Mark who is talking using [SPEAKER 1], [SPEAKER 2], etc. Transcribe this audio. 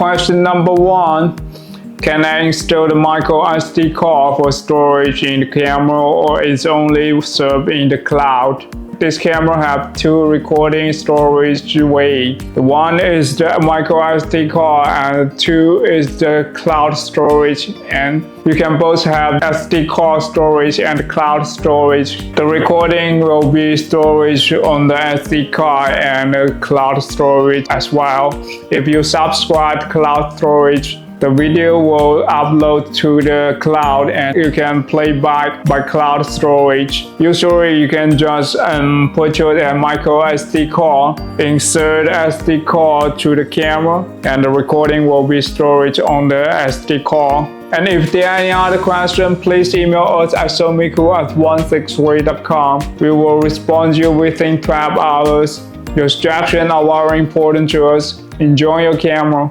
[SPEAKER 1] question number 1. Can I install the micro SD card for storage in the camera, or is only served in the cloud? This camera have 2 recording storage ways. The one is the micro SD card and 2 is the cloud storage, and you can both have SD card storage and cloud storage. The recording will be storage on the SD card and cloud storage as well. If you subscribe to cloud storage, the video will upload to the cloud and you can play back by cloud storage. Usually you can just put your micro SD card, insert SD card to the camera, and the recording will be stored on the SD card. And if there are any other questions, please email us at somiku@163.com. We will respond to you within 12 hours. Your instructions are very important to us. Enjoy your camera.